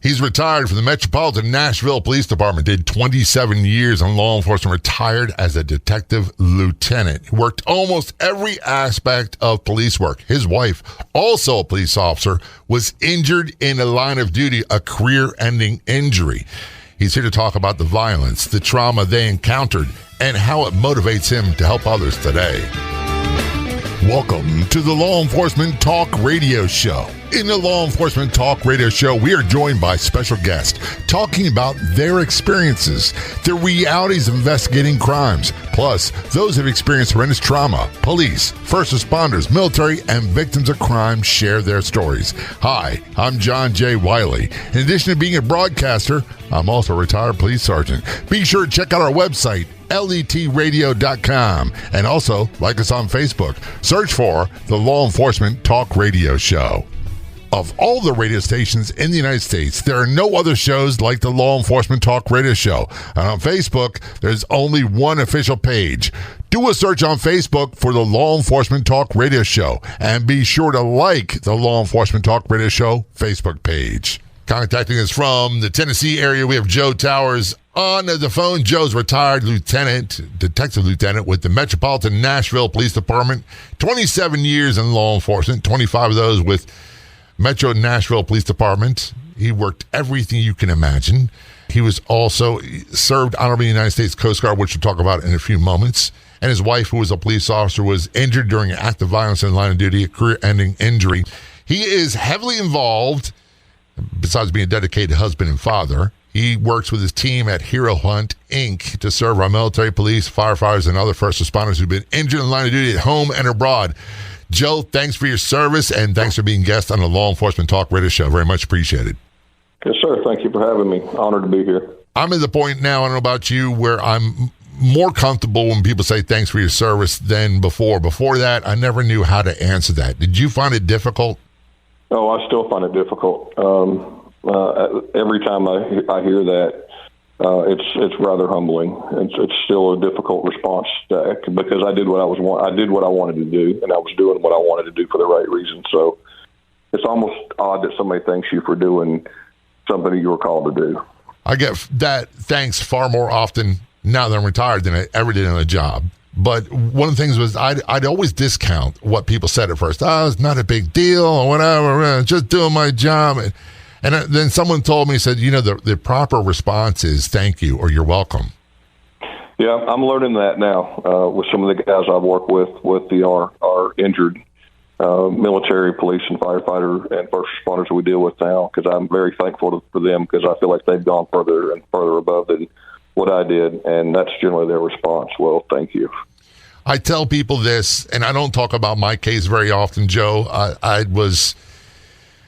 He's retired from the Metropolitan Nashville Police Department, did 27 years in law enforcement, retired as a detective lieutenant. He worked almost every aspect of police work. His wife, also a police officer, was injured in the line of duty, a career-ending injury. He's here to talk about the violence, the trauma they encountered, and how it motivates him to help others today. Welcome to the Law Enforcement Talk Radio Show. In the Law Enforcement Talk Radio Show, we are joined by special guests talking about their experiences, the realities of investigating crimes, plus those who have experienced horrendous trauma. Police, first responders, military, and victims of crime share their stories. Hi, I'm John J. Wiley. In addition to being a broadcaster, I'm also a retired police sergeant. Be sure to check out our website, letradio.com, and also like us on Facebook. Search for the Law Enforcement Talk Radio Show. Of all the radio stations in the United States, there are no other shows like the Law Enforcement Talk Radio Show. And on Facebook, there's only one official page. Do a search on Facebook for the Law Enforcement Talk Radio Show, and be sure to like the Law Enforcement Talk Radio Show Facebook page. Contacting us from the Tennessee area, we have Joe Towers on the phone. Joe's retired detective lieutenant with the Metropolitan Nashville Police Department. 27 years in law enforcement, 25 of those with Metro Nashville Police Department. He worked everything you can imagine. He was also served honorably in the United States Coast Guard, which we'll talk about in a few moments. And his wife, who was a police officer, was injured during an act of violence in the line of duty, a career-ending injury. He is heavily involved, besides being a dedicated husband and father. He works with his team at Hero Hunt, Inc. to serve our military, police, firefighters, and other first responders who've been injured in the line of duty at home and abroad. Joe, thanks for your service, and thanks for being guest on the Law Enforcement Talk Radio Show. Very much appreciated. Yes, sir. Thank you for having me. Honored to be here. I'm at the point now, I don't know about you, where I'm more comfortable when people say thanks for your service than before. Before that, I never knew how to answer that. Did you find it difficult? Oh, I still find it difficult. Every time I hear that, it's rather humbling. It's still a difficult response because I did what I wanted to do, and I was doing what I wanted to do for the right reason. So it's almost odd that somebody thanks you for doing something you were called to do. I get that thanks far more often now that I'm retired than I ever did on a job. But one of the things was I'd always discount what people said at first. Oh, it's not a big deal or whatever, just doing my job. And then someone told me, said, the proper response is thank you or you're welcome. Yeah, I'm learning that now with some of the guys I've worked with our injured military, police, and firefighter and first responders that we deal with now, because I'm very thankful for them because I feel like they've gone further and further above than what I did, and that's generally their response. Well, thank you. I tell people this, and I don't talk about my case very often, Joe.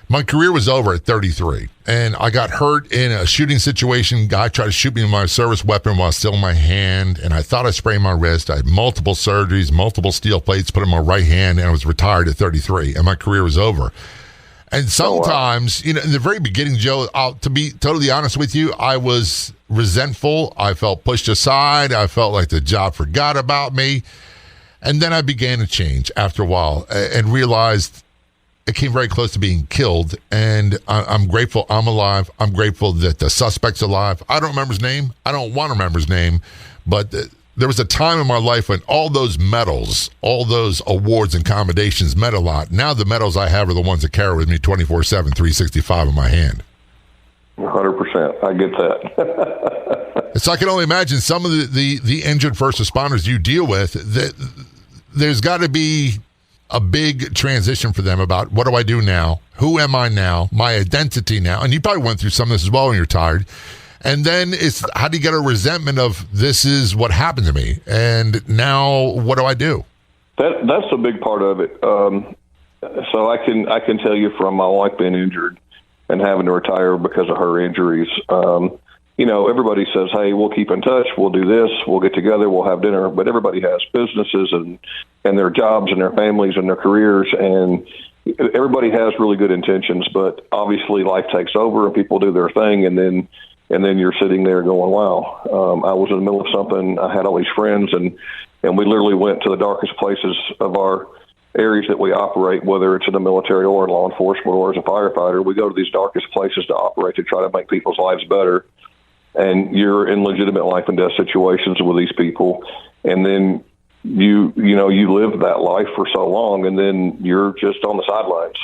My career was over at 33, and I got hurt in a shooting situation. Guy tried to shoot me with my service weapon while still in my hand, and I thought I sprained my wrist. I had multiple surgeries, multiple steel plates put in my right hand, and I was retired at 33, and my career was over. And sometimes, in the very beginning, Joe, to be totally honest with you, I was resentful. I felt pushed aside. I felt like the job forgot about me. And then I began to change after a while and realized it came very close to being killed. And I'm grateful I'm alive. I'm grateful that the suspect's alive. I don't remember his name. I don't want to remember his name. But there was a time in my life when all those medals, all those awards and commendations meant a lot. Now the medals I have are the ones that carry with me 24/7, 365 in my hand. 100%. I get that. So I can only imagine some of the injured first responders you deal with, that there's got to be a big transition for them about what do I do now? Who am I now? My identity now. And you probably went through some of this as well when you're tired. And then it's how do you get a resentment of this is what happened to me, and now what do I do? That's a big part of it. So I can tell you from my wife being injured and having to retire because of her injuries. Everybody says, "Hey, we'll keep in touch. We'll do this. We'll get together. We'll have dinner." But everybody has businesses and their jobs and their families and their careers, and everybody has really good intentions. But obviously, life takes over and people do their thing, and then you're sitting there going, wow, I was in the middle of something. I had all these friends, and we literally went to the darkest places of our areas that we operate, whether it's in the military or in law enforcement or as a firefighter, we go to these darkest places to operate to try to make people's lives better. And you're in legitimate life and death situations with these people. And then you live that life for so long, and then you're just on the sidelines.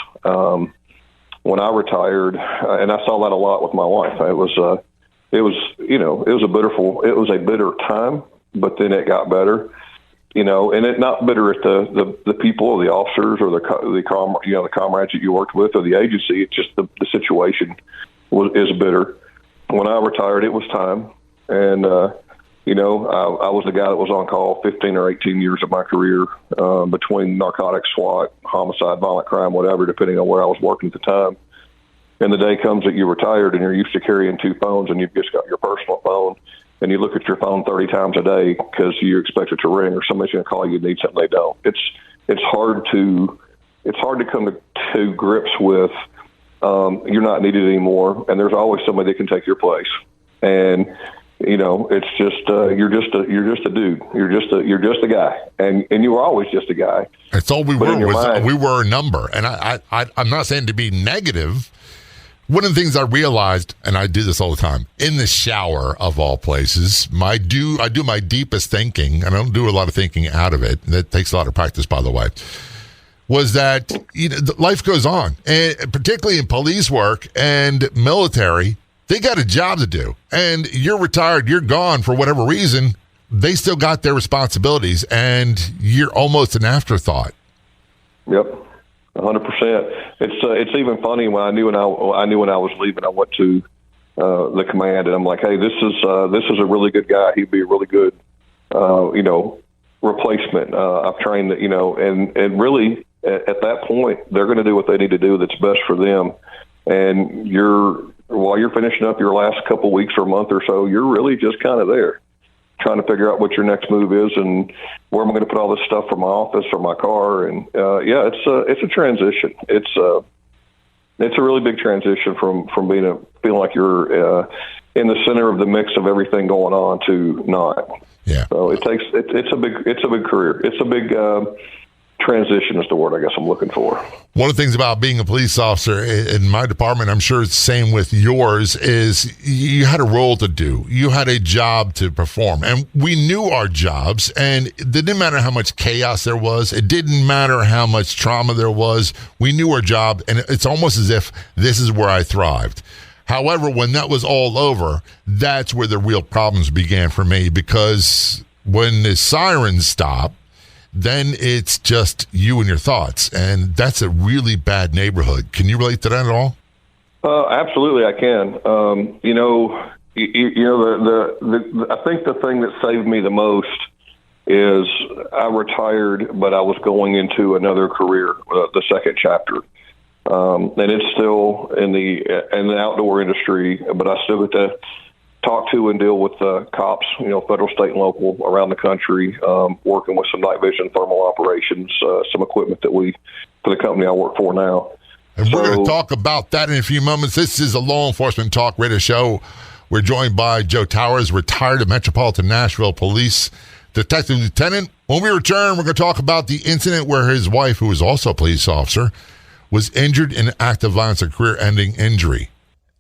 When I retired, and I saw that a lot with my wife, it was a bitter time, but then it got better. And it not bitter at the people or the officers or the comrades that you worked with or the agency. It's just the situation is bitter. When I retired, it was time. And, I was the guy that was on call 15 or 18 years of my career, between narcotics, SWAT, homicide, violent crime, whatever, depending on where I was working at the time. And the day comes that you're retired and you're used to carrying 2 phones and you've just got your personal phone. And you look at your phone 30 times a day because you expect it to ring or somebody's going to call you and need something they don't. It's hard to come to grips with you're not needed anymore, and there's always somebody that can take your place. And it's just you're just a dude. You're just a guy, and you were always just a guy. That's all we were. We were a number, and I'm not saying to be negative. One of the things I realized, and I do this all the time, in the shower of all places, I do my deepest thinking, and I don't do a lot of thinking out of it. That takes a lot of practice, by the way. Was that life goes on, and particularly in police work and military, they got a job to do, and you're retired, you're gone for whatever reason. They still got their responsibilities, and you're almost an afterthought. Yep. 100%. It's even funny when I knew when I was leaving, I went to the command, and I'm like, hey, this is a really good guy. He'd be a really good, replacement. I've trained, and really at that point, they're going to do what they need to do that's best for them. And while you're finishing up your last couple weeks or month or so, you're really just kind of there, trying to figure out what your next move is and where am I going to put all this stuff for my office or my car. And it's a transition. It's a really big transition from feeling like you're in the center of the mix of everything going on to not. Yeah. So it's a big career. It's a big transition is the word I guess I'm looking for. One of the things about being a police officer in my department, I'm sure it's the same with yours, is you had a role to do. You had a job to perform. And we knew our jobs, and it didn't matter how much chaos there was. It didn't matter how much trauma there was. We knew our job, and it's almost as if this is where I thrived. However, when that was all over, that's where the real problems began for me, because when the sirens stop, then it's just you and your thoughts, and that's a really bad neighborhood. Can you relate to that at all? Absolutely, I can. I think the thing that saved me the most is I retired, but I was going into another career, the second chapter, and it's still in the outdoor industry, but I still get to talk to and deal with cops, federal, state, and local around the country, working with some night vision thermal operations, some equipment for the company I work for now. And we're going to talk about that in a few moments. This is a Law Enforcement Talk Radio Show. We're joined by Joe Towers, retired Metropolitan Nashville Police Detective Lieutenant. When we return, we're going to talk about the incident where his wife, who was also a police officer, was injured in active violence, a career-ending injury.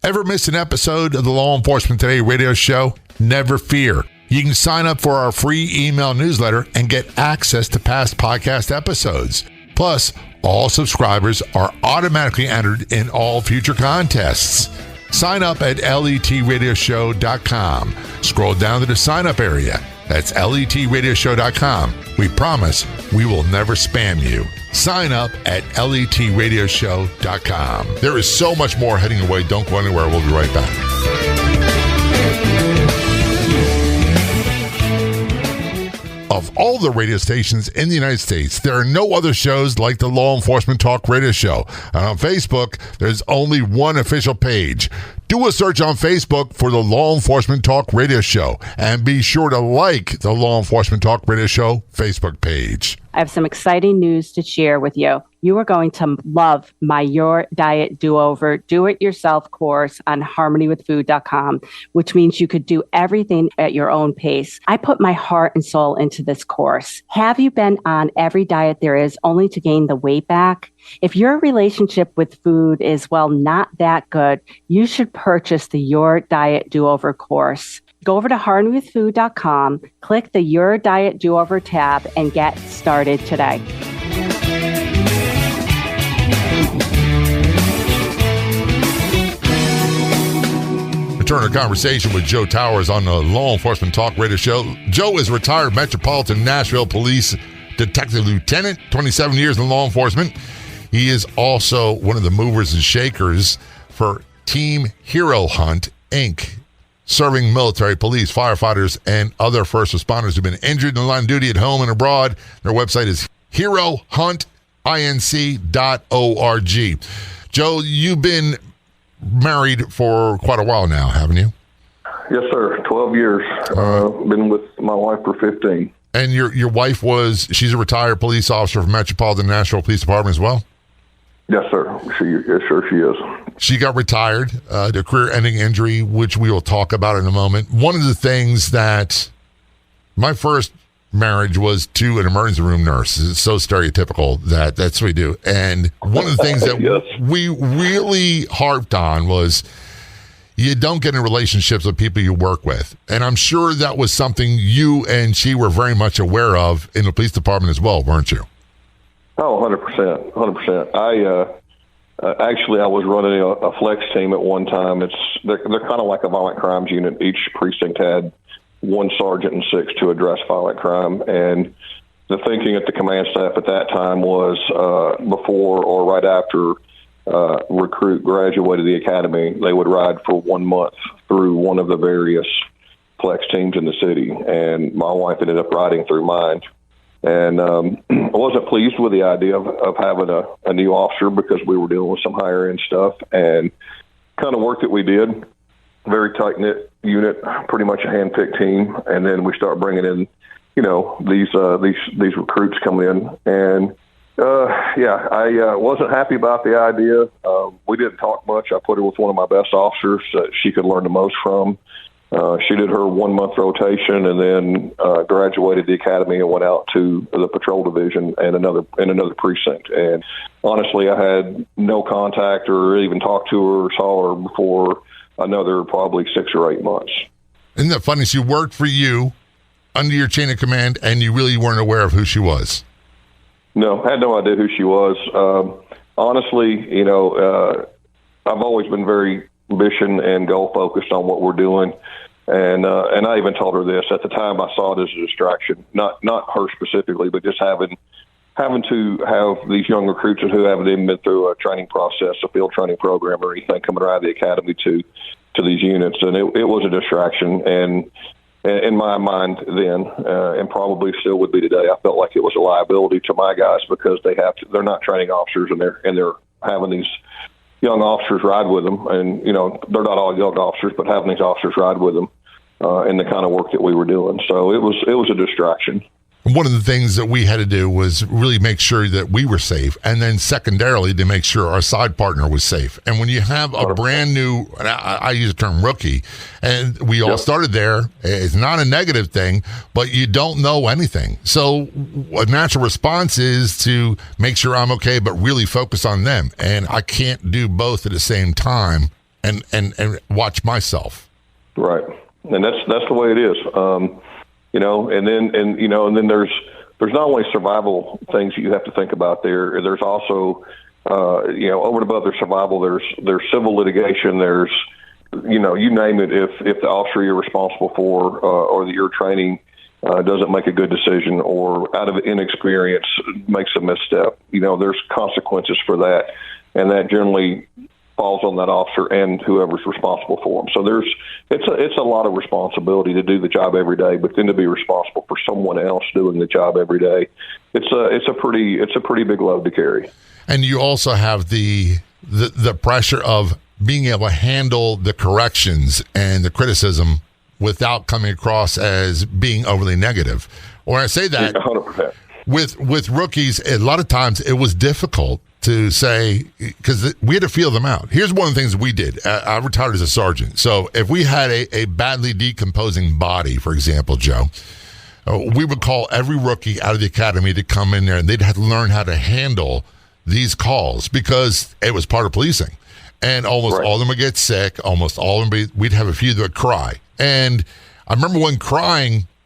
Ever miss an episode of the Law Enforcement Today radio show? Never fear. You can sign up for our free email newsletter and get access to past podcast episodes. Plus, all subscribers are automatically entered in all future contests. Sign up at letradioshow.com. Scroll down to the sign up area. That's letradioshow.com. We promise we will never spam you. Sign up at letradioshow.com. There is so much more heading away. Don't go anywhere. We'll be right back. Of all the radio stations in the United States, there are no other shows like the Law Enforcement Talk Radio Show. And on Facebook, there's only one official page. Do a search on Facebook for the Law Enforcement Talk Radio Show, and be sure to like the Law Enforcement Talk Radio Show Facebook page. I have some exciting news to share with you. You are going to love my Your Diet Do-Over do-it-yourself course on harmonywithfood.com, which means you could do everything at your own pace. I put my heart and soul into this course. Have you been on every diet there is only to gain the weight back? If your relationship with food is, well, not that good, you should purchase the Your Diet Do-Over course. Go over to harmonywithfood.com, click the Your Diet Do-Over tab, and get started today. Return our conversation with Joe Towers on the Law Enforcement Talk Radio Show. Joe is retired Metropolitan Nashville Police Detective Lieutenant, 27 years in law enforcement. He is also one of the movers and shakers for Team Hero Hunt, Inc., serving military, police, firefighters, and other first responders who've been injured in the line of duty at home and abroad. Their website is herohuntinc.org. Joe, you've been married for quite a while now, haven't you? Yes, sir. 12 years. Been with my wife for 15. And your wife she's a retired police officer from Metropolitan Nashville Police Department as well? Yes, sir. Yes, sir, she is. She got retired, to career-ending injury, which we will talk about in a moment. One of the things that my first marriage was to an emergency room nurse. It's so stereotypical that's what we do. And one of the things that yes. we really harped on was you don't get in relationships with people you work with. And I'm sure that was something you and she were very much aware of in the police department as well, weren't you? Oh, 100%. 100%. Actually, I was running a flex team at one time. They're kind of like a violent crimes unit. Each precinct had one sergeant and 6 to address violent crime. And the thinking at the command staff at that time was before or right after recruit graduated the academy, they would ride for 1 month through one of the various flex teams in the city. And my wife ended up riding through mine. And I wasn't pleased with the idea of having a new officer because we were dealing with some higher end stuff, and kind of work that we did, very tight knit unit, pretty much a hand picked team. And then we start bringing in, these recruits come in, and I wasn't happy about the idea. We didn't talk much. I put her with one of my best officers that she could learn the most from. She did her 1 month rotation and then graduated the academy and went out to the patrol division and another precinct. And honestly, I had no contact or even talked to her or saw her before another probably 6 or 8 months. Isn't that funny? She worked for you under your chain of command, and you really weren't aware of who she was. No, I had no idea who she was. Honestly, I've always been very mission and goal focused on what we're doing. And I even told her this at the time. I saw it as a distraction, not her specifically, but just having to have these young recruits who haven't even been through a training process, a field training program or anything, coming around the academy to these units. And it was a distraction. And in my mind then, and probably still would be today, I felt like it was a liability to my guys because they're not training officers and they're having these young officers ride with them. And, they're not all young officers, but having these officers ride with them in the kind of work that we were doing. So it was a distraction. One of the things that we had to do was really make sure that we were safe, and then secondarily to make sure our side partner was safe. And when you have a brand new, and I use the term rookie, and we all started there, it's not a negative thing, but you don't know anything. So a natural response is to make sure I'm okay, but really focus on them. And I can't do both at the same time and watch myself. Right. And that's the way it is. And then there's not only survival things that you have to think about there. There's also, over and above their survival, there's civil litigation. There's, you name it. If the officer you're responsible for or that you're training doesn't make a good decision or out of inexperience makes a misstep, there's consequences for that, and that generally falls on that officer and whoever's responsible for them. So it's a lot of responsibility to do the job every day, but then to be responsible for someone else doing the job every day, it's a pretty big load to carry. And you also have the pressure of being able to handle the corrections and the criticism without coming across as being overly negative. When I say that, 100%. With rookies, a lot of times it was difficult to say, because we had to feel them out. Here's one of the things we did. I retired as a sergeant. So if we had a badly decomposing body, for example, Joe, we would call every rookie out of the academy to come in there, and they'd have to learn how to handle these calls because it was part of policing. And almost all of them would get sick. Almost all of them, we'd have a few that would cry. And I remember when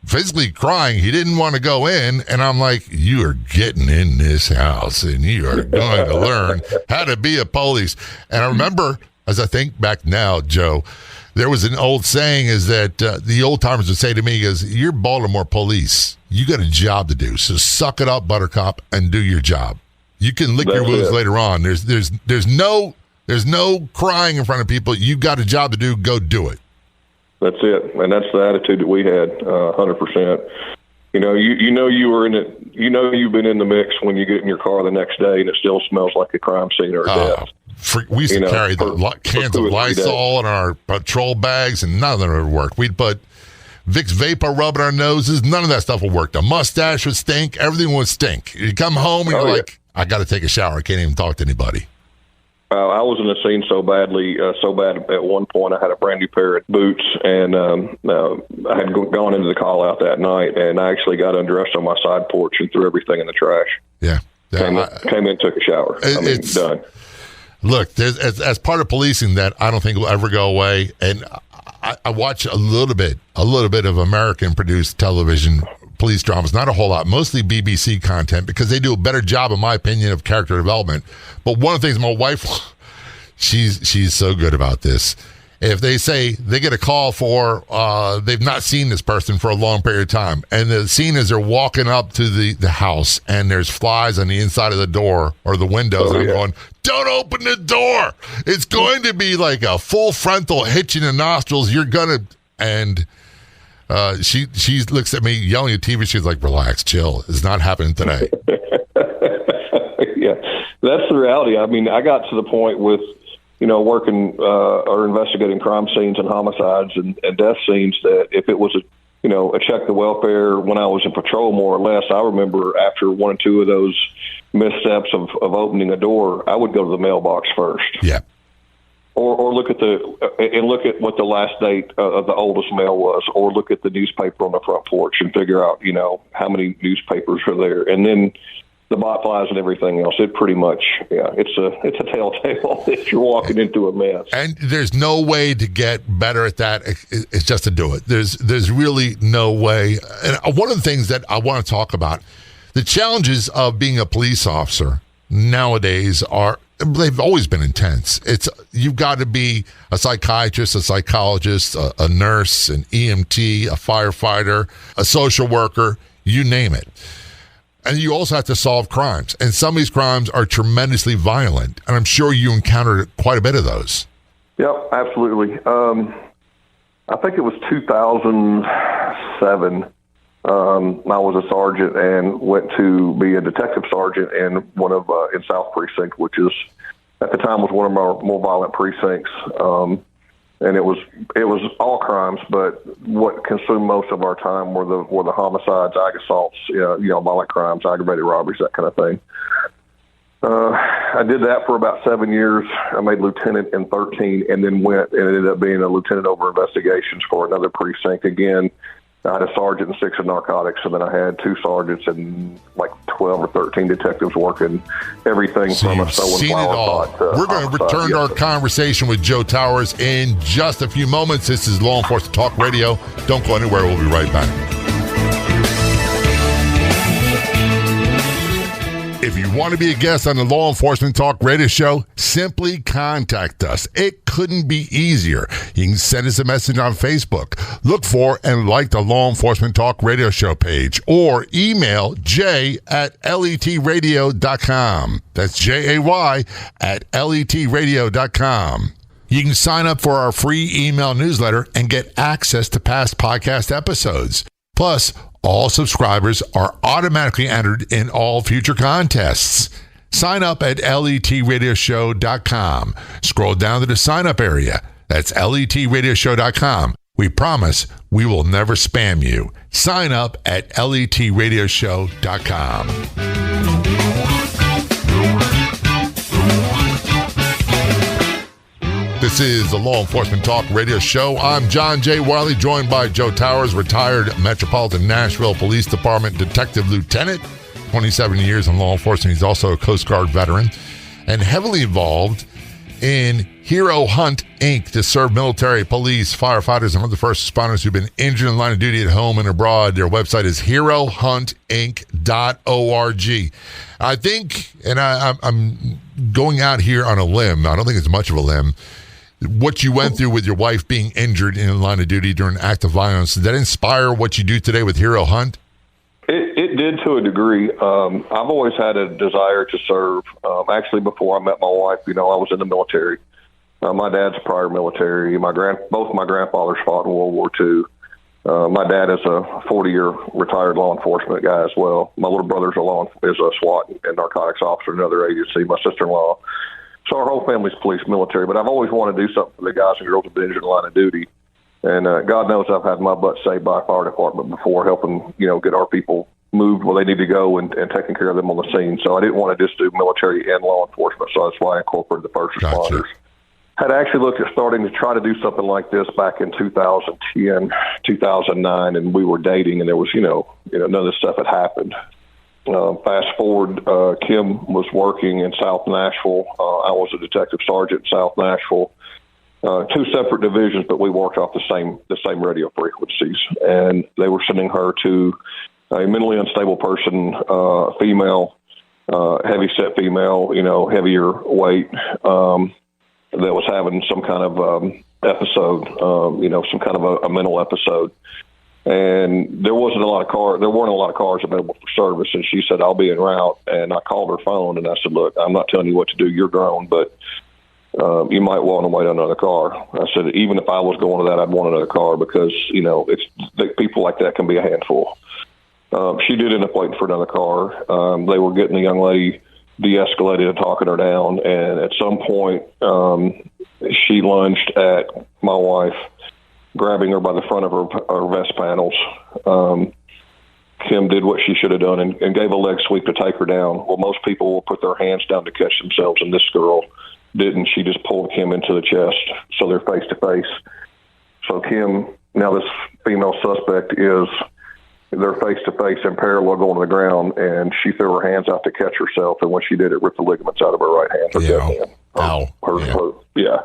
physically crying, he didn't want to go in, and I'm like, you are getting in this house and you are going to learn how to be a police. And I remember, as I think back now, Joe, there was an old saying is that the old timers would say to me, you're Baltimore police, you got a job to do, so suck it up, buttercup, and do your job. You can lick your wounds later on. There's no crying in front of people. You've got a job to do, go do it. That's it, and that's the attitude that we had, 100%. You know, you were in it. You know, you've been in the mix when you get in your car the next day, and it still smells like a crime scene or a death. We used to carry the cans of Lysol in our patrol bags, and none of them would work. We'd put Vicks Vapor rubbing our noses. None of that stuff would work. The mustache would stink. Everything would stink. You come home and you're like, I got to take a shower. I can't even talk to anybody. I was in a scene so bad at one point I had a brand new pair of boots, and I had gone into the call out that night, and I actually got undressed on my side porch and threw everything in the trash. Yeah. Came in, took a shower. It's done. Look, as part of policing that I don't think will ever go away, and I watch a little bit of American-produced television police dramas, not a whole lot, mostly BBC content, because they do a better job, in my opinion, of character development. But one of the things my wife, she's so good about this. If they say they get a call for they've not seen this person for a long period of time, and the scene is they're walking up to the house and there's flies on the inside of the door or the windows, and I'm going, don't open the door. It's going to be like a full frontal hitch in the nostrils. You're gonna she looks at me yelling at TV. She's like, relax, chill. It's not happening today. Yeah, that's the reality. I mean, I got to the point with, working or investigating crime scenes and homicides and death scenes that if it was a check the welfare when I was in patrol, more or less, I remember after one or two of those missteps of opening a door, I would go to the mailbox first. Yeah. Or look at what the last date of the oldest mail was, or look at the newspaper on the front porch and figure out, how many newspapers are there, and then the bot flies and everything else. It pretty much, it's a telltale if you're walking into a mess. And there's no way to get better at that. It's just to do it. There's really no way. And one of the things that I want to talk about, the challenges of being a police officer nowadays they've always been intense. You've got to be a psychiatrist, a psychologist, a nurse, an EMT, a firefighter, a social worker, you name it. And you also have to solve crimes. And some of these crimes are tremendously violent. And I'm sure you encountered quite a bit of those. Yep, absolutely. I think it was 2007. I was a sergeant and went to be a detective sergeant in in South Precinct, which is at the time was one of our more violent precincts. And it was all crimes, but what consumed most of our time were the homicides, ag assaults, violent crimes, aggravated robberies, that kind of thing. I did that for about 7 years. I made lieutenant in 13, and then went and ended up being a lieutenant over investigations for another precinct again. I had a sergeant and 6 in narcotics, and then I had 2 sergeants and like 12 or 13 detectives working everything from a stolen flower pot to We're going to return to our conversation with Joe Towers in just a few moments. This is Law Enforcement Talk Radio. Don't go anywhere. We'll be right back. If you want to be a guest on the Law Enforcement Talk Radio Show, simply contact us. It couldn't be easier. You can send us a message on Facebook. Look for and like the Law Enforcement Talk Radio Show page, or email jay@letradio.com. That's JAY@letradio.com. You can sign up for our free email newsletter and get access to past podcast episodes. Plus, all subscribers are automatically entered in all future contests. Sign up at letradioshow.com. Scroll down to the sign up area. That's letradioshow.com. We promise we will never spam you. Sign up at letradioshow.com. This is the Law Enforcement Talk Radio Show. I'm John J. Wiley, joined by Joe Towers, retired Metropolitan Nashville Police Department Detective Lieutenant, 27 years in law enforcement. He's also a Coast Guard veteran and heavily involved in Hero Hunt, Inc. to serve military, police, firefighters, and other first responders who've been injured in line of duty at home and abroad. Their website is herohuntinc.org. I think, and I'm going out here on a limb, I don't think it's much of a limb, what you went through with your wife being injured in line of duty during an act of violence, did that inspire what you do today with Hero Hunt? It did to a degree. I've always had a desire to serve. Actually, before I met my wife, I was in the military. My dad's prior military. Both my grandfathers fought in World War II. My dad is a 40-year retired law enforcement guy as well. My little brother's is a SWAT and narcotics officer in another agency. My sister-in-law. So our whole family's police military. But I've always wanted to do something for the guys and girls who've been injured in line of duty. And God knows I've had my butt saved by a fire department before, helping get our people moved where they need to go and taking care of them on the scene. So I didn't want to just do military and law enforcement. So that's why I incorporated the first responders. Gotcha. Had actually looked at starting to try to do something like this back in 2010, 2009, and we were dating, and there was, none of this stuff had happened. Fast forward, Kim was working in South Nashville. I was a detective sergeant in South Nashville. Two separate divisions, but we worked off the same radio frequencies, and they were sending her to a mentally unstable person, female, heavy-set female, heavier weight, that was having some kind of episode, some kind of a mental episode. And there weren't a lot of cars available for service. And she said, I'll be en route. And I called her phone and I said, look, I'm not telling you what to do. You're grown, but you might want to wait on another car. I said, even if I was going to that, I'd want another car because, people like that can be a handful. She did end up waiting for another car. They were getting the young lady de-escalated and talking her down. And at some point, she lunged at my wife, grabbing her by the front of her vest panels. Kim did what she should have done and gave a leg sweep to take her down. Well, most people will put their hands down to catch themselves, and this girl didn't. She just pulled Kim into the chest, so they're face to face. So Kim, now this female suspect they're face to face and parallel going to the ground, and she threw her hands out to catch herself, and when she did, it ripped the ligaments out of her right hand. Her dead hand. Yeah.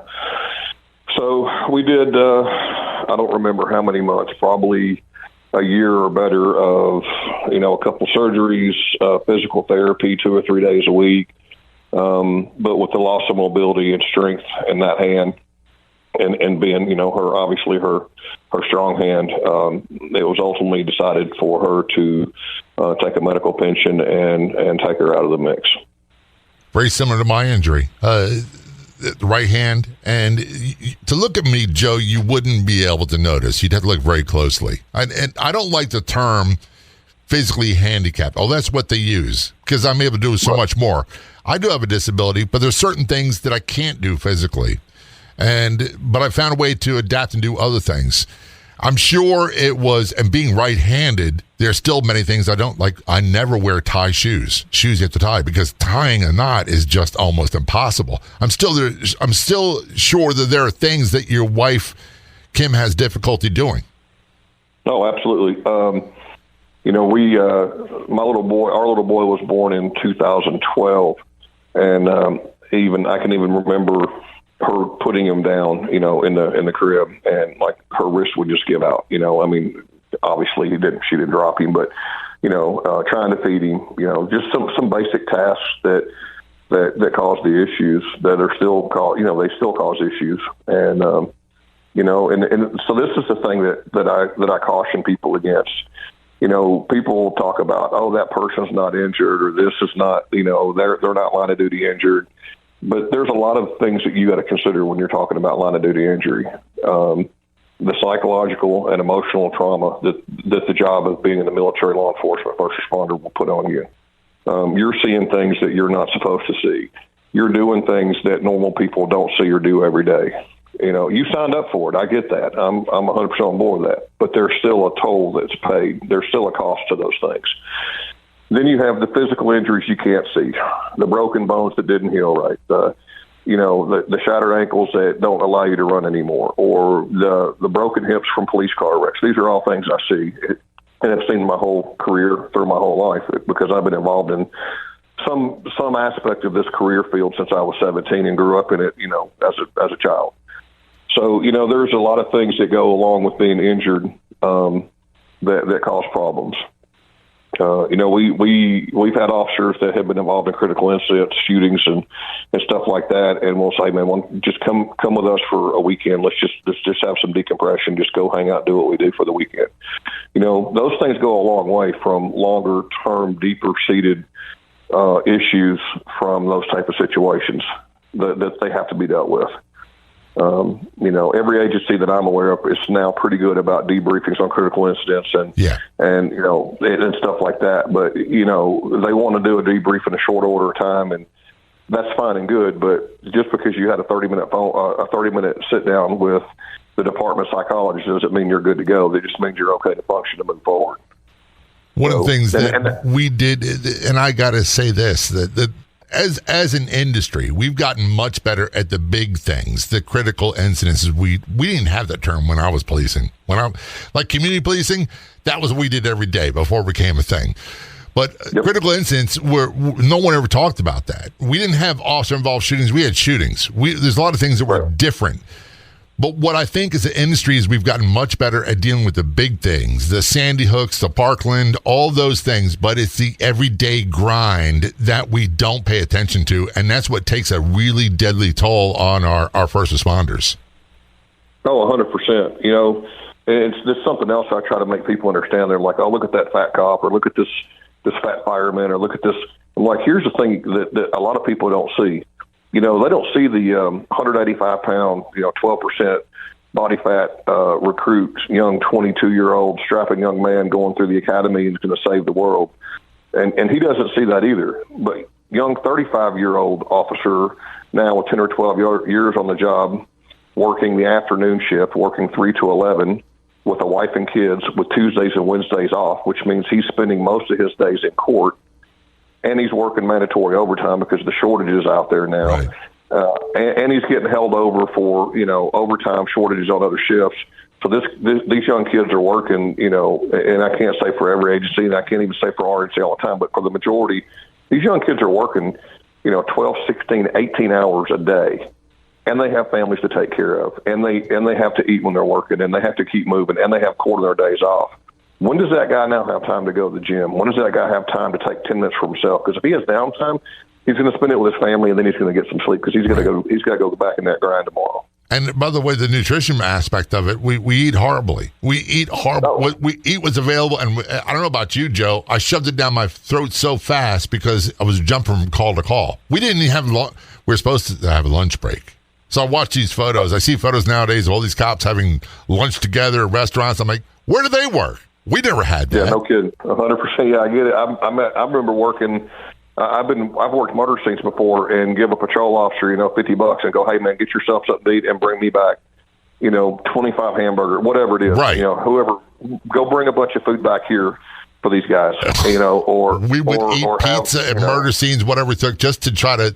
So we did, I don't remember how many months, probably a year or better of, a couple surgeries, physical therapy 2 or 3 days a week. But with the loss of mobility and strength in that hand and being, her strong hand, it was ultimately decided for her to take a medical pension and take her out of the mix. Very similar to my injury. Right hand, and to look at me, Joe, you wouldn't be able to notice. You'd have to look very closely. And I don't like the term physically handicapped. Oh, that's what they use, because I'm able to do so much more. I do have a disability, but there's certain things that I can't do physically. But I found a way to adapt and do other things. I'm sure it was, and being right-handed, there's still many things I don't like. I never wear tie shoes you have to tie, because tying a knot is just almost impossible. I'm still sure that there are things that your wife, Kim, has difficulty doing. Oh, absolutely. Our little boy was born in 2012, and I can even remember her putting him down, in the crib, and like her wrist would just give out. Obviously she didn't drop him, but trying to feed him, just some basic tasks that cause the issues that are still they still cause issues, and so this is the thing that I caution people against. People talk about, oh, that person's not injured, or this is not, they're not line of duty injured. But there's a lot of things that you got to consider when you're talking about line of duty injury. The psychological and emotional trauma that the job of being in the military, law enforcement, first responder will put on you. You're seeing things that you're not supposed to see. You're doing things that normal people don't see or do every day. You signed up for it. I get that. I'm 100% on board with that. But there's still a toll that's paid. There's still a cost to those things. Then you have the physical injuries you can't see, the broken bones that didn't heal right, the shattered ankles that don't allow you to run anymore, or the broken hips from police car wrecks. These are all things I see, and I've seen my whole career, through my whole life, because I've been involved in some aspect of this career field since I was 17 and grew up in it, as a child. So, there's a lot of things that go along with being injured that cause problems. We've had officers that have been involved in critical incidents, shootings, and stuff like that, and we'll say, man, just come with us for a weekend. Let's just have some decompression. Just go hang out, do what we do for the weekend. Those things go a long way from longer term, deeper seated issues from those type of situations that they have to be dealt with. Every agency that I'm aware of is now pretty good about debriefings on critical incidents and stuff like that. But, they want to do a debrief in a short order of time, and that's fine and good. But just because you had a 30-minute sit down with the department psychologist doesn't mean you're good to go. That just means you're okay to function and move forward. One of the things that we did, and I got to say this, that as an industry, we've gotten much better at the big things, the critical incidences. We didn't have that term when I was policing. Like community policing, that was what we did every day before it became a thing. But critical incidents, no one ever talked about that. We didn't have officer-involved shootings. We had shootings. There's a lot of things that were different. But what I think as an industry is we've gotten much better at dealing with the big things, the Sandy Hooks, the Parkland, all those things. But it's the everyday grind that we don't pay attention to. And that's what takes a really deadly toll on our first responders. Oh, 100%. It's just something else I try to make people understand. They're like, oh, look at that fat cop, or look at this fat fireman, or look at this. I'm like, here's the thing that a lot of people don't see. They don't see the 185-pound, 12% body fat recruit, young 22-year-old strapping young man going through the academy and is going to save the world. And he doesn't see that either. But young 35-year-old officer now with 10 or 12 years on the job, working the afternoon shift, working 3 to 11 with a wife and kids with Tuesdays and Wednesdays off, which means he's spending most of his days in court. And he's working mandatory overtime because the shortages out there now. Right. And he's getting held over for, overtime shortages on other shifts. So these young kids are working, and I can't say for every agency, and I can't even say for our agency all the time, but for the majority, these young kids are working, 12, 16, 18 hours a day. And they have families to take care of. And they have to eat when they're working, and they have to keep moving, and they have quarter of their days off. When does that guy now have time to go to the gym? When does that guy have time to take 10 minutes for himself? Because if he has downtime, he's going to spend it with his family, and then he's going to get some sleep because he's got to go back in that grind tomorrow. And by the way, the nutrition aspect of it, we eat horribly. We eat horrible. Oh. We eat what's available. And I don't know about you, Joe. I shoved it down my throat so fast because I was jumping from call to call. We didn't even have we're supposed to have a lunch break. So I watch these photos. I see photos nowadays of all these cops having lunch together at restaurants. I'm like, where do they work? We never had that. Yeah, no kidding. 100%. Yeah, I get it. I remember working. I've worked murder scenes before and give a patrol officer, $50 and go, hey man, get yourself something to eat and bring me back, 25 hamburger, whatever it is. Right. Whoever, go bring a bunch of food back here for these guys. Or we would eat pizza and murder scenes, whatever it took, just to try to.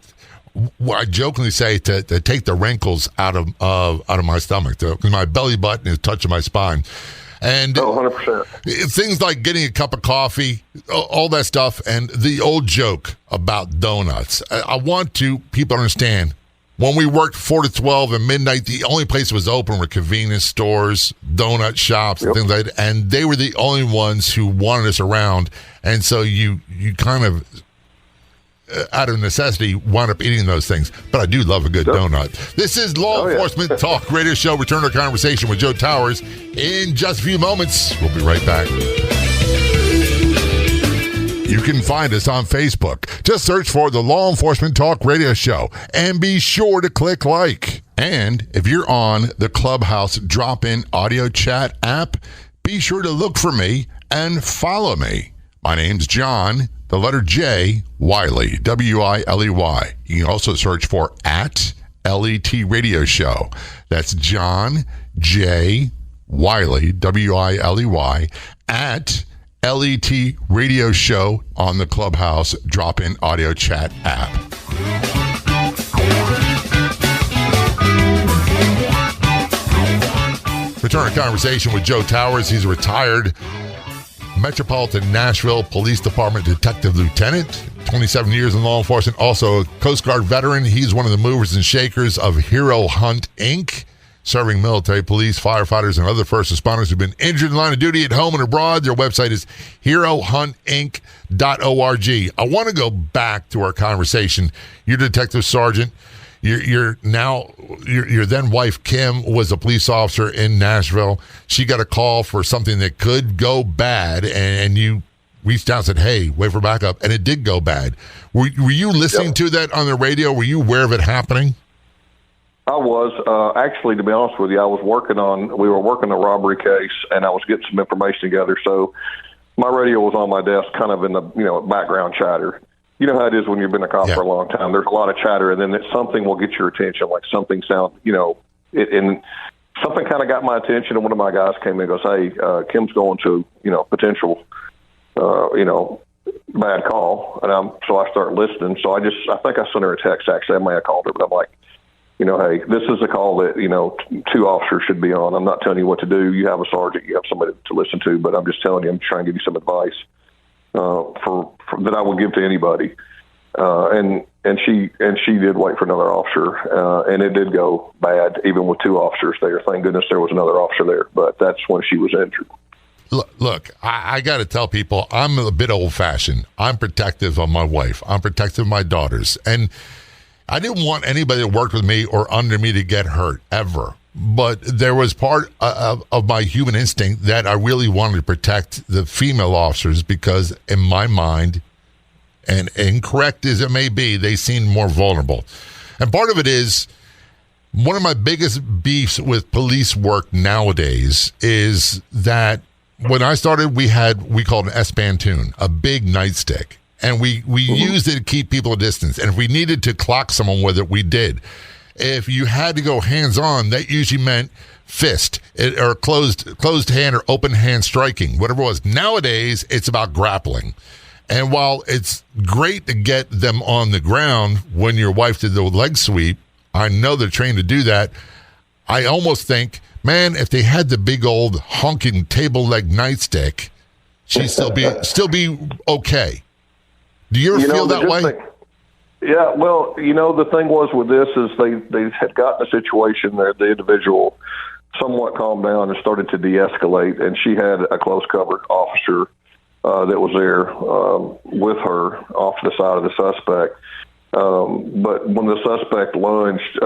I jokingly say to take the wrinkles out of my stomach, because my belly button is touching my spine. And 100%. Things like getting a cup of coffee, all that stuff, and the old joke about donuts. I want people to understand, when we worked 4 to 12 and midnight, the only place that was open were convenience stores, donut shops, and things like that. And they were the only ones who wanted us around. And so you kind of, out of necessity, wind up eating those things. But I do love a good donut. This is Law Enforcement Talk Radio Show. Return to our conversation with Joe Towers in just a few moments. We'll be right back. You can find us on Facebook. Just search for the Law Enforcement Talk Radio Show and be sure to click like. And if you're on the Clubhouse drop-in audio chat app, be sure to look for me and follow me. My name's John, the letter J, Wiley, Wiley. You can also search for @LET Radio Show. That's John J. Wiley, Wiley, @LET Radio Show on the Clubhouse drop-in audio chat app. Return to conversation with Joe Towers. He's a retired Metropolitan Nashville Police Department Detective Lieutenant, 27 years in law enforcement, also a Coast Guard veteran. He's one of the movers and shakers of Hero Hunt, Inc., serving military, police, firefighters, and other first responders who've been injured in line of duty at home and abroad. Their website is herohuntinc.org. I want to go back to our conversation. You're Detective Sergeant. Your then wife, Kim, was a police officer in Nashville. She got a call for something that could go bad, and you reached out and said, hey, wait for backup, and it did go bad. Were you listening to that on the radio? Were you aware of it happening? I was. Actually, to be honest with you, we were working a robbery case, and I was getting some information together, so my radio was on my desk kind of in the background chatter. You know how it is when you've been a cop for a long time. There's a lot of chatter, and then something will get your attention, like something and something kind of got my attention, and one of my guys came in and goes, hey, Kim's going to, potential, bad call. And so I start listening. So I think I sent her a text, actually. I may have called her, but I'm like, hey, this is a call that, two officers should be on. I'm not telling you what to do. You have a sergeant, you have somebody to listen to, but I'm just telling you, I'm trying to give you some advice. For that I would give to anybody, and she did wait for another officer, and it did go bad even with two officers there. Thank goodness there was another officer there, but that's when she was injured. Look, I got to tell people I'm a bit old-fashioned. I'm protective of my wife. I'm protective of my daughters, and I didn't want anybody that worked with me or under me to get hurt ever. But there was part of my human instinct that I really wanted to protect the female officers because, in my mind, and incorrect as it may be, they seemed more vulnerable. And part of it is, one of my biggest beefs with police work nowadays is that when I started, we called an S-band tune, a big nightstick. And we used it to keep people at distance. And if we needed to clock someone with it, we did. If you had to go hands-on, that usually meant fist or closed hand or open hand striking, whatever it was. Nowadays, it's about grappling. And while it's great to get them on the ground when your wife did the leg sweep, I know they're trained to do that. I almost think, man, if they had the big old honking table leg nightstick, she'd still be okay. Do you ever feel that way? Yeah, well, the thing was with this is they had gotten a situation there. The individual somewhat calmed down and started to de-escalate, and she had a close cover officer that was there with her off the side of the suspect. But when the suspect lunged,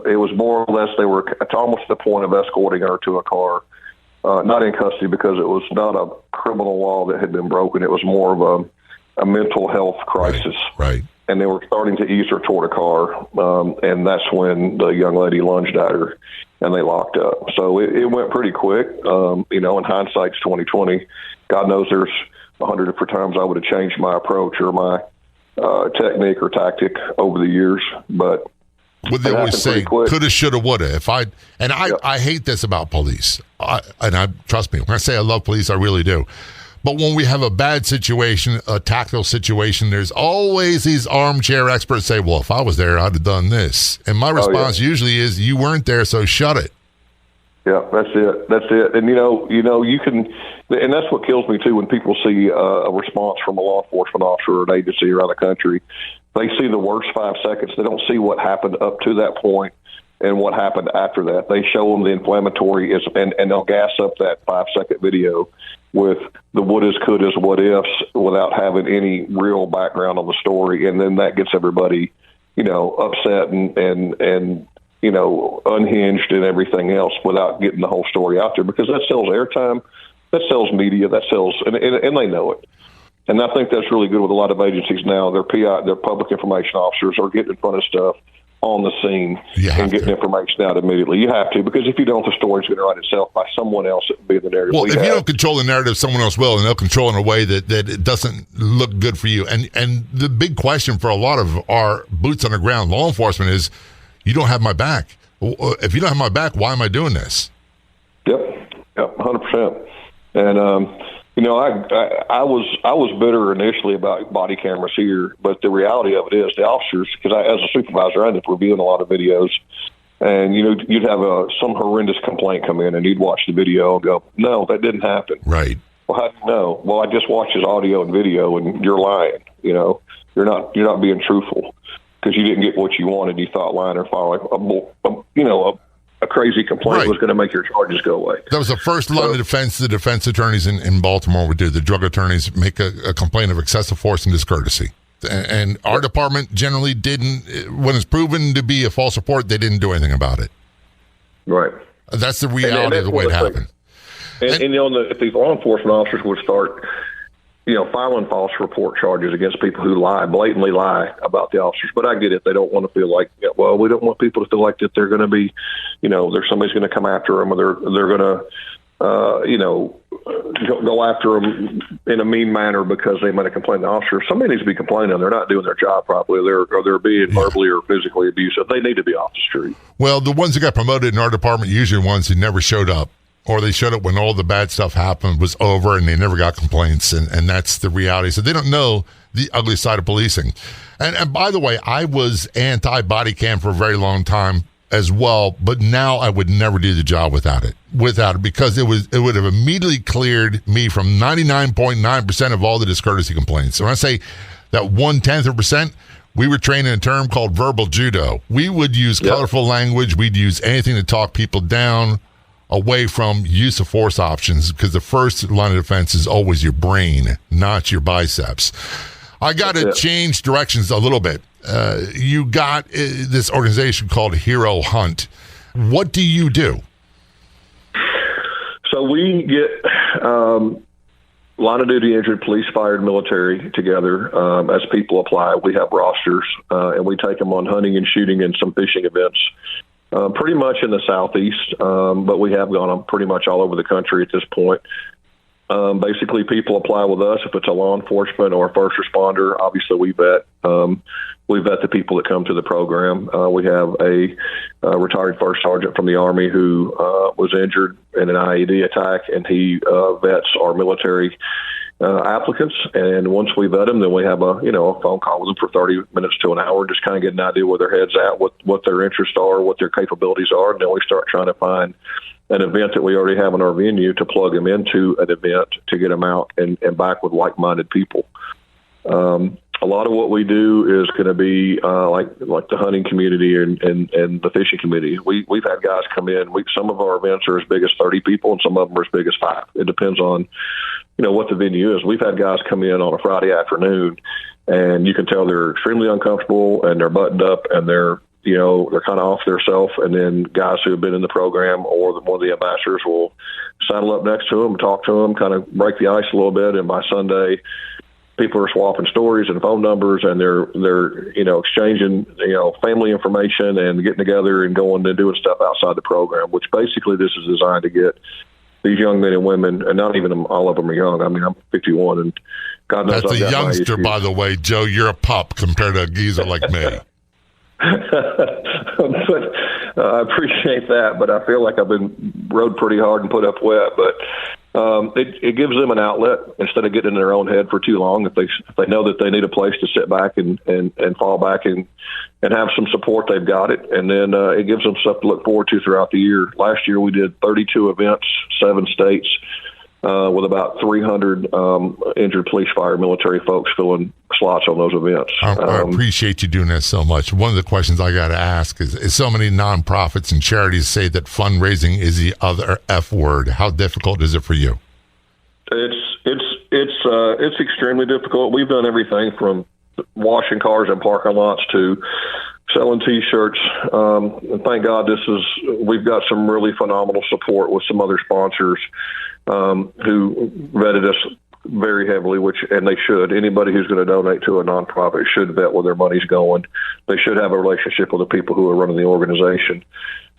it was more or less they were almost to the point of escorting her to a car, not in custody because it was not a criminal law that had been broken. It was more of a mental health crisis. Right. And they were starting to ease her toward a car, and that's when the young lady lunged at her, and they locked up. So it went pretty quick. In hindsight's 2020. God knows there's 100 different times I would have changed my approach or my technique or tactic over the years. But what they always say, coulda, shoulda, woulda. I hate this about police. Trust me, when I say I love police, I really do. But when we have a bad situation, a tactical situation, there's always these armchair experts say, well, if I was there, I'd have done this. And my response usually is, you weren't there, so shut it. Yeah, that's it. And, you can, and that's what kills me, too, when people see a response from a law enforcement officer or an agency around the country. They see the worst 5 seconds. They don't see what happened up to that point and what happened after that. They show them the inflammatory, and they'll gas up that 5-second video with the wouldas, couldas, what ifs without having any real background on the story. And then that gets everybody, upset and unhinged and everything else without getting the whole story out there, because that sells airtime, that sells media, that sells, and they know it. And I think that's really good with a lot of agencies now. Their public information officers are getting in front of stuff on the scene and getting information out immediately. You have to, because if you don't, the story's going to write itself by someone else that would be the narrative. Well, if you don't control the narrative, someone else will, and they'll control in a way that it doesn't look good for you. And the big question for a lot of our boots on the ground law enforcement is, you don't have my back. If you don't have my back, why am I doing this? Yep, 100%. And I was bitter initially about body cameras here, but the reality of it is the officers, because as a supervisor, I ended up reviewing a lot of videos, and you'd have some horrendous complaint come in, and you'd watch the video and go, "No, that didn't happen." Right. Well, how do you know? Well, I just watched his audio and video, and you're lying. You're not being truthful because you didn't get what you wanted. You thought lying or filing a crazy complaint was going to make your charges go away. That was the first line of defense the defense attorneys in Baltimore would do. The drug attorneys make a complaint of excessive force and discourtesy. And our department generally didn't, when it's proven to be a false report, they didn't do anything about it. Right. That's the reality of the way it happened. And if these law enforcement officers would start filing false report charges against people who blatantly lie about the officers. But I get it. They don't want to feel like, we don't want people to feel like that they're going to be, there's somebody's going to come after them, or they're going to, go after them in a mean manner because they might have complained to the officer. Somebody needs to be complaining. They're not doing their job properly. They're being verbally or physically abusive. They need to be off the street. Well, the ones that got promoted in our department, usually ones who never showed up. Or they showed up when all the bad stuff happened, was over, and they never got complaints, and that's the reality. So they don't know the ugly side of policing. And by the way, I was anti-body cam for a very long time as well, but now I would never do the job without it, because it would have immediately cleared me from 99.9% of all the discourtesy complaints. So when I say that 0.1%, we were trained in a term called verbal judo. We would use colorful language. We'd use anything to talk people down, away from use of force options, because the first line of defense is always your brain, not your biceps. I got to change directions a little bit. You got this organization called Hero Hunt. What do you do? So we get line of duty, injured, police, fire, and military together as people apply. We have rosters, and we take them on hunting and shooting and some fishing events. Pretty much in the Southeast, but we have gone on pretty much all over the country at this point. Basically, people apply with us if it's a law enforcement or a first responder. Obviously, we vet the people that come to the program. We have a retired first sergeant from the Army who was injured in an IED attack, and he vets our military applicants. And once we vet them, then we have a phone call with them for 30 minutes to an hour, just kind of get an idea where their head's at, what their interests are, what their capabilities are. And then we start trying to find an event that we already have in our venue to plug them into an event to get them out and back with like-minded people. A lot of what we do is going to be like the hunting community and the fishing community. We've had guys come in. Some of our events are as big as 30 people, and some of them are as big as 5. It depends on what the venue is. We've had guys come in on a Friday afternoon, and you can tell they're extremely uncomfortable, and they're buttoned up, and they're kind of off their self. And then guys who have been in the program or one of the ambassadors will saddle up next to them, talk to them, kind of break the ice a little bit. And by Sunday, people are swapping stories and phone numbers, and they're exchanging family information and getting together and going and doing stuff outside the program. Which basically this is designed to get these young men and women, and not even all of them are young. I mean, I'm 51, and God knows that's a youngster, by the way, Joe. You're a pup compared to a geezer like me. But I appreciate that, but I feel like I've been rode pretty hard and put up wet. But it gives them an outlet instead of getting in their own head for too long. If they know that they need a place to sit back and fall back and have some support, they've got it. And then it gives them stuff to look forward to throughout the year. Last year we did 32 events, 7 states, with about 300 injured police, fire, military folks filling slots on those events. I appreciate you doing that so much. One of the questions I got to ask is so many nonprofits and charities say that fundraising is the other F word. How difficult is it for you? It's extremely difficult. We've done everything from washing cars in parking lots to selling T-shirts. And thank God we've got some really phenomenal support with some other sponsors who vetted us very heavily, and they should. Anybody who's going to donate to a nonprofit should vet where their money's going. They should have a relationship with the people who are running the organization.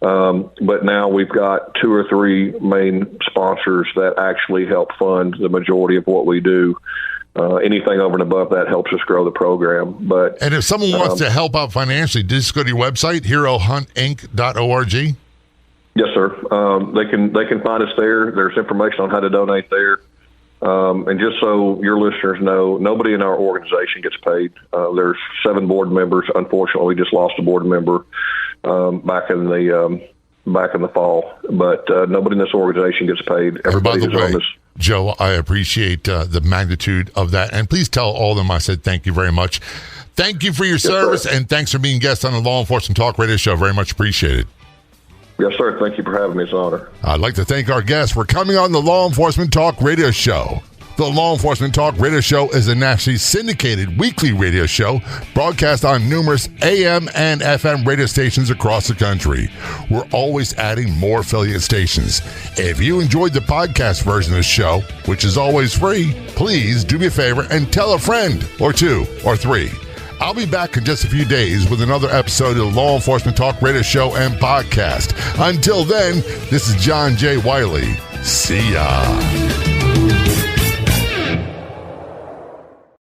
But now we've got 2 or 3 main sponsors that actually help fund the majority of what we do. Anything over and above that helps us grow the program. And if someone wants to help out financially, just go to your website, herohuntinc.org. Yes, sir. They can find us there. There's information on how to donate there. And just so your listeners know, nobody in our organization gets paid. There's 7 board members. Unfortunately, we just lost a board member back in the fall. But nobody in this organization gets paid. Everybody by the way, on this. Joe, I appreciate the magnitude of that. And please tell all of them I said thank you very much. Thank you for your service, and thanks for being guest on the Law Enforcement Talk Radio Show. Very much appreciated. Yes, sir. Thank you for having me. It's an honor. I'd like to thank our guests for coming on the Law Enforcement Talk Radio Show. The Law Enforcement Talk Radio Show is a nationally syndicated weekly radio show broadcast on numerous AM and FM radio stations across the country. We're always adding more affiliate stations. If you enjoyed the podcast version of the show, which is always free, please do me a favor and tell a friend or 2 or 3. I'll be back in just a few days with another episode of the Law Enforcement Talk Radio Show and podcast. Until then, this is John J. Wiley. See ya.